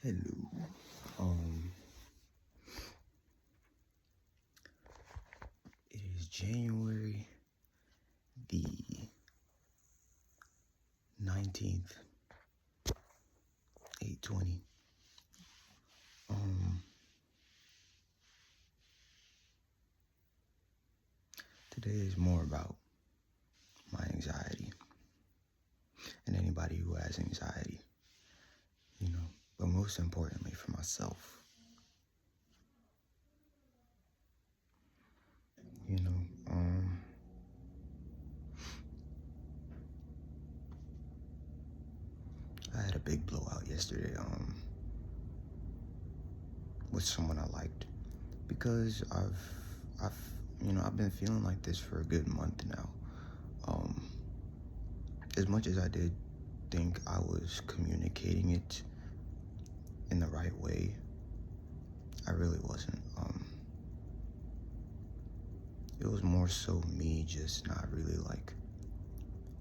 Hello. Um, it is January the 19th, 8:20. Today is more about my anxiety and anybody who has anxiety, but most importantly for myself. You know, um, I had a big blowout yesterday, with someone I liked because I've been feeling like this for a good month now. As much as I did think I was communicating it in the right way, I really wasn't. It was more so me just not really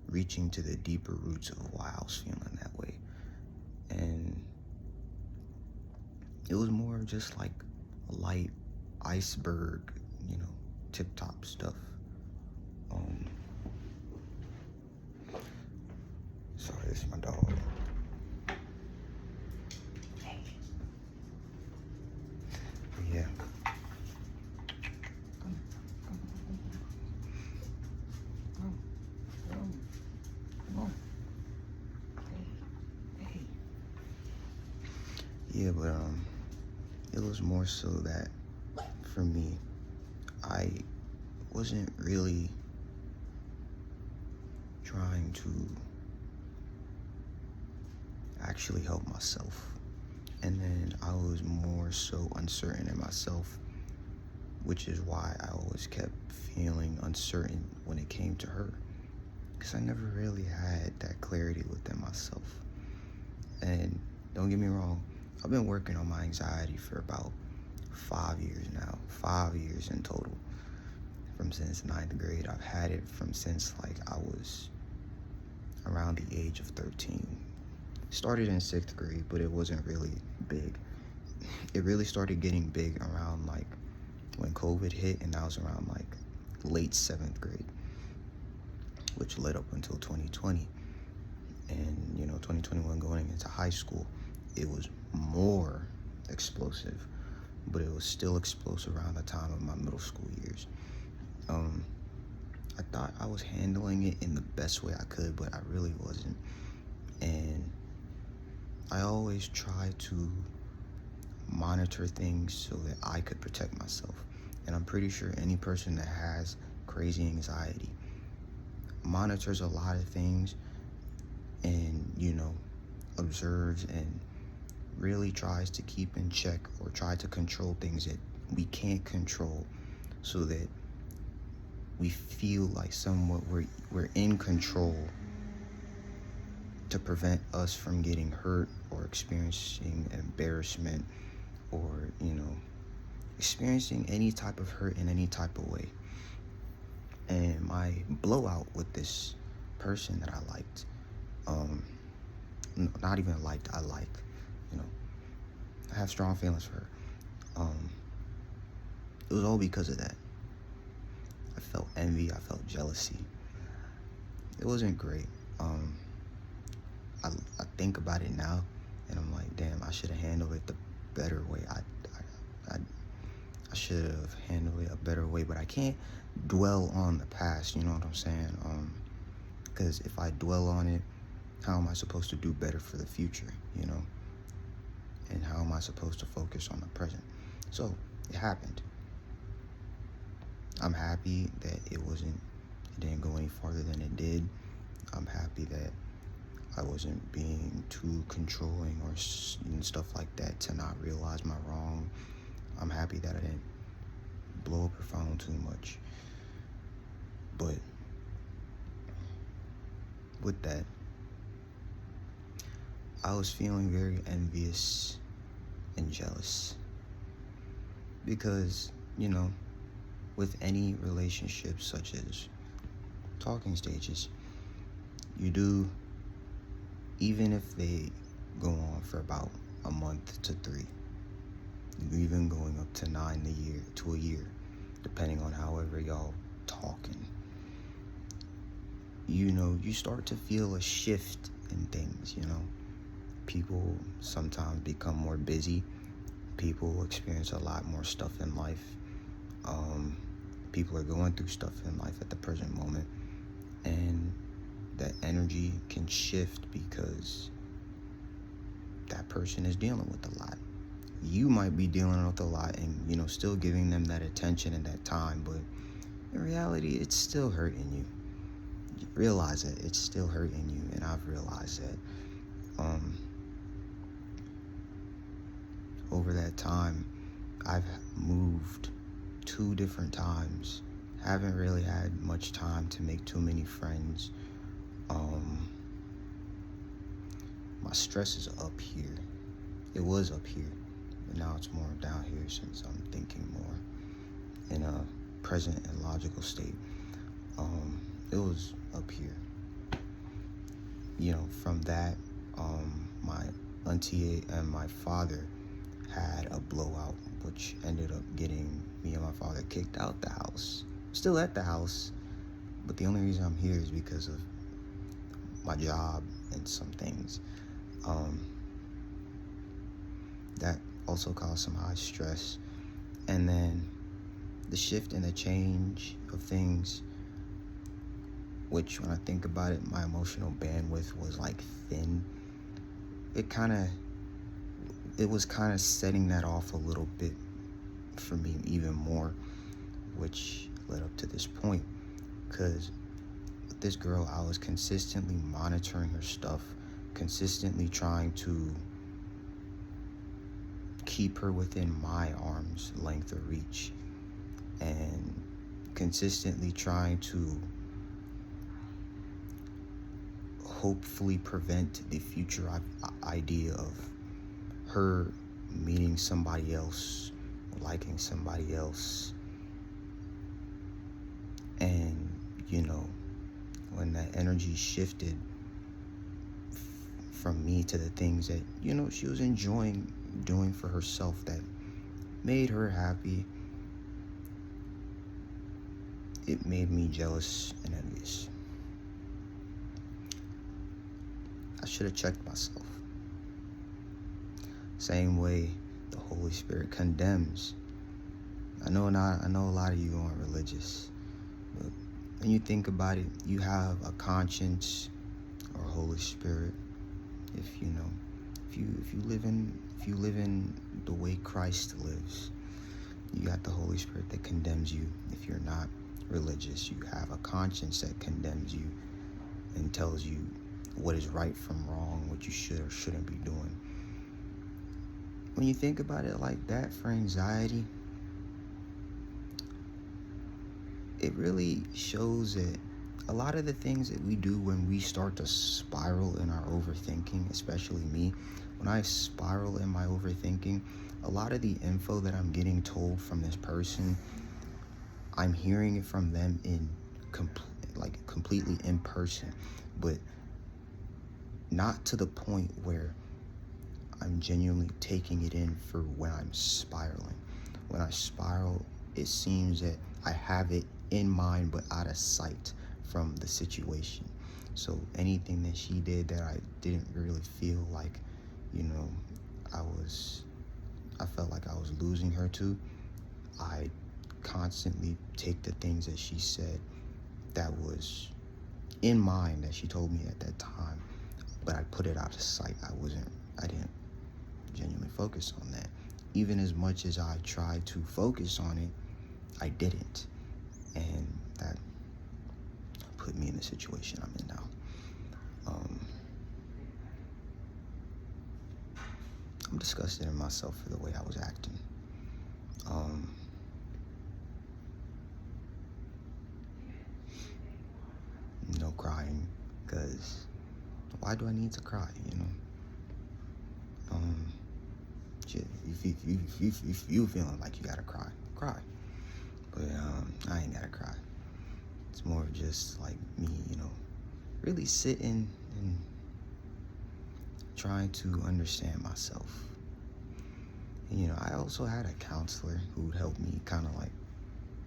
reaching to the deeper roots of why I was feeling that way. And it was more just like a light iceberg, tip top stuff. Sorry, this is my dog. Yeah. Yeah, but it was more so that for me, I wasn't really trying to actually help myself. And then I was more so uncertain in myself, which is why I always kept feeling uncertain when it came to her. Because I never really had that clarity within myself. And don't get me wrong, I've been working on my anxiety for about 5 years now. 5 years in total. From since ninth grade. I've had it from since I was around the age of 13. Started in 6th grade, but it wasn't really big. It really started getting big around when COVID hit, and that was around late 7th grade, which led up until 2020. And 2021 going into high school, it was more explosive, but it was still explosive around the time of my middle school years. I thought I was handling it in the best way I could, but I really wasn't. And I always try to monitor things so that I could protect myself. And I'm pretty sure any person that has crazy anxiety monitors a lot of things and, observes and really tries to keep in check or try to control things that we can't control so that we feel like somewhat we're in control to prevent us from getting hurt or experiencing embarrassment or, experiencing any type of hurt in any type of way. And my blowout with this person that I liked, not even liked, I liked, I have strong feelings for her. It was all because of that. I felt envy, I felt jealousy. It wasn't great. I think about it now, and I'm like, damn, I should have handled it the better way. I should have handled it a better way, but I can't dwell on the past, you know what I'm saying? Because if I dwell on it, how am I supposed to do better for the future, And how am I supposed to focus on the present? So, it happened. I'm happy that it didn't go any farther than it did. I'm happy that I wasn't being too controlling or stuff like that to not realize my wrong. I'm happy that I didn't blow up her phone too much. But with that, I was feeling very envious and jealous because, with any relationship such as talking stages, you do, even if they go on for about a month to 3, even going up to 9 a year, depending on however y'all talking. You start to feel a shift in things. People sometimes become more busy. People experience a lot more stuff in life. People are going through stuff in life at the present moment, and that energy can shift because that person is dealing with a lot. You might be dealing with a lot and still giving them that attention and that time, but in reality it's still hurting you. You realize that it's still hurting you, and I've realized that over that time. I've moved 2 different times. Haven't really had much time to make too many friends. My stress is up here. It was up here, but now it's more down here since I'm thinking more in a present and logical state. It was up here. From that, my auntie and my father had a blowout, which ended up getting me and my father kicked out the house. Still at the house, but the only reason I'm here is because of my job and some things. That also caused some high stress. And then the shift and the change of things, which when I think about it, my emotional bandwidth was like thin. It was kind of setting that off a little bit for me even more, which led up to this point. Because with this girl, I was consistently monitoring her stuff, consistently trying to keep her within my arm's length of reach, and consistently trying to hopefully prevent the future idea of her meeting somebody else, liking somebody else. And when that energy shifted from me to the things that she was enjoying doing for herself that made her happy, it made me jealous and envious. I should have checked myself. Same way the Holy Spirit condemns. I know a lot of you aren't religious, but when you think about it, you have a conscience or Holy Spirit. If you live in the way Christ lives, you got the Holy Spirit that condemns you. If you're not religious, you have a conscience that condemns you and tells you what is right from wrong, what you should or shouldn't be doing. When you think about it like that, for anxiety, it really shows that a lot of the things that we do when we start to spiral in our overthinking, especially me, when I spiral in my overthinking, a lot of the info that I'm getting told from this person, I'm hearing it from them in completely in person, but not to the point where I'm genuinely taking it in for when I'm spiraling. When I spiral, it seems that I have it in mind but out of sight from the situation. So anything that she did that I didn't really feel like, I felt like I was losing her to, I constantly take the things that she said that was in mind that she told me at that time, but I put it out of sight. I didn't genuinely focus on that. Even as much as I tried to focus on it, I didn't. And that put me in the situation I'm in now. I'm disgusted in myself for the way I was acting. No crying, because why do I need to cry, Shit, if you feeling like you gotta cry, cry. But I ain't gotta cry. It's more of just like me, really sitting and trying to understand myself. I also had a counselor who helped me kind of like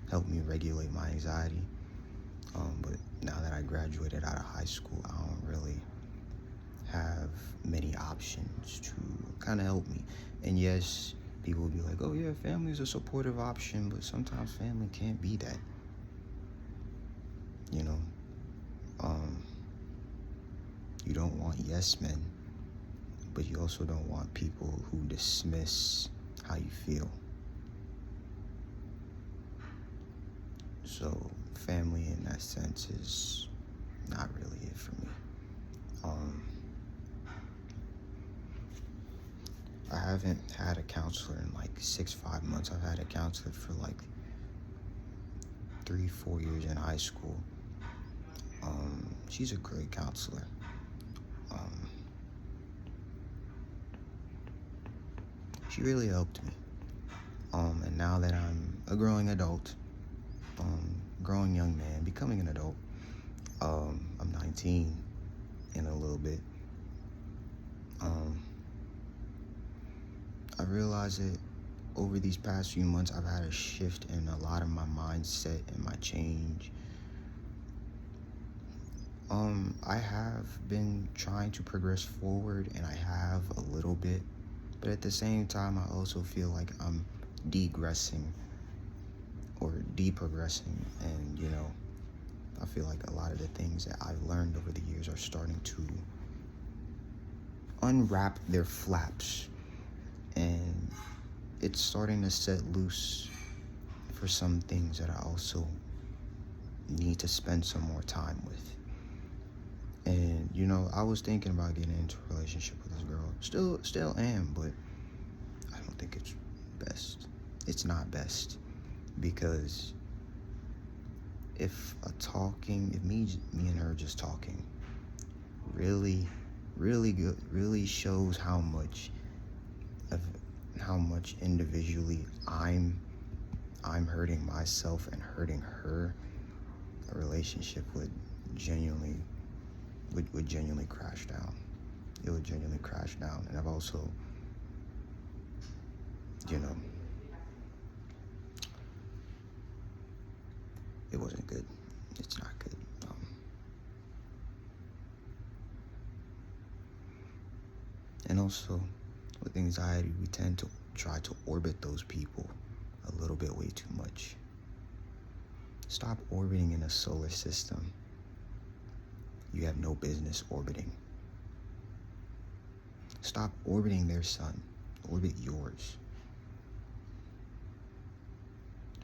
help me regulate my anxiety. But now that I graduated out of high school, I don't really have many options to kind of help me. And yes, people will be like, oh yeah, family is a supportive option, but sometimes family can't be that. You know, um, you don't want yes men, but you also don't want people who dismiss how you feel. So family in that sense is not really it for me. Um, I haven't had a counselor in like 5 months. I've had a counselor for like 3, 4 years in high school. She's a great counselor. Um, she really helped me. And now that I'm a growing adult, growing young man, becoming an adult, I'm 19 in a little bit. I realized that over these past few months, I've had a shift in a lot of my mindset and my change. I have been trying to progress forward, and I have a little bit, but at the same time, I also feel like I'm degressing or deprogressing, and I feel like a lot of the things that I've learned over the years are starting to unwrap their flaps, and it's starting to set loose for some things that I also need to spend some more time with. And I was thinking about getting into a relationship with this girl. Still am, but I don't think it's best. It's not best because if me and her just talking really, really good, really shows of how much individually I'm hurting myself and hurting her, a relationship would genuinely crash down. It would genuinely crash down. And I've also, you know, it wasn't good. It's not good. And also, with anxiety, we tend to try to orbit those people a little bit way too much. Stop orbiting in a solar system you have no business orbiting. Stop orbiting their sun. Orbit yours.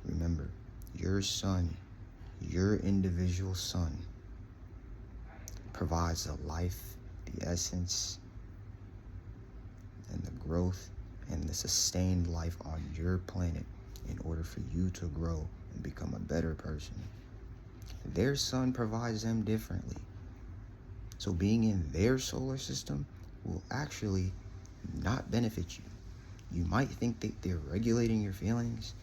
Remember, your sun, your individual sun, provides the life, the essence, and the growth and the sustained life on your planet in order for you to grow and become a better person. Their sun provides them differently. So being in their solar system will actually not benefit you. You might think that they're regulating your feelings,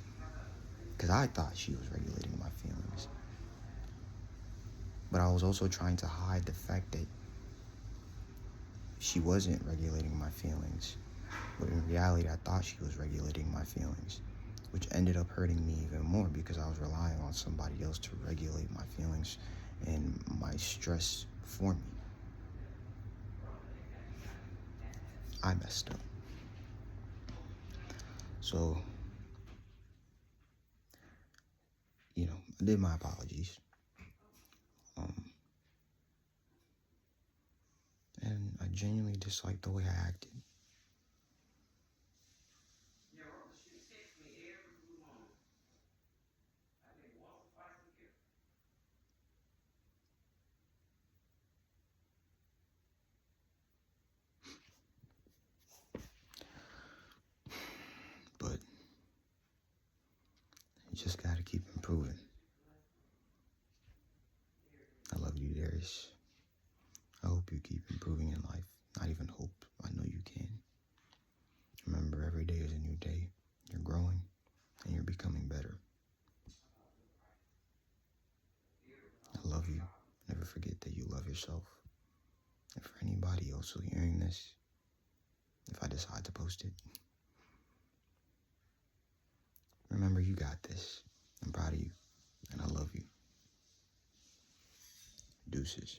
because I thought she was regulating my feelings. But I was also trying to hide the fact that she wasn't regulating my feelings. But in reality, I thought she was regulating my feelings, which ended up hurting me even more because I was relying on somebody else to regulate my feelings and my stress for me. I messed up. So, I did my apologies. And I genuinely disliked the way I acted. But you just gotta keep improving. I love you, Darius. I hope you keep improving in life. Not even hope. I know you can. Remember, every day is a new day. You're growing and you're becoming better. I love you. Never forget that you love yourself. And for anybody also hearing this, if I decide to post it, you got this. I'm proud of you, and I love you. Deuces.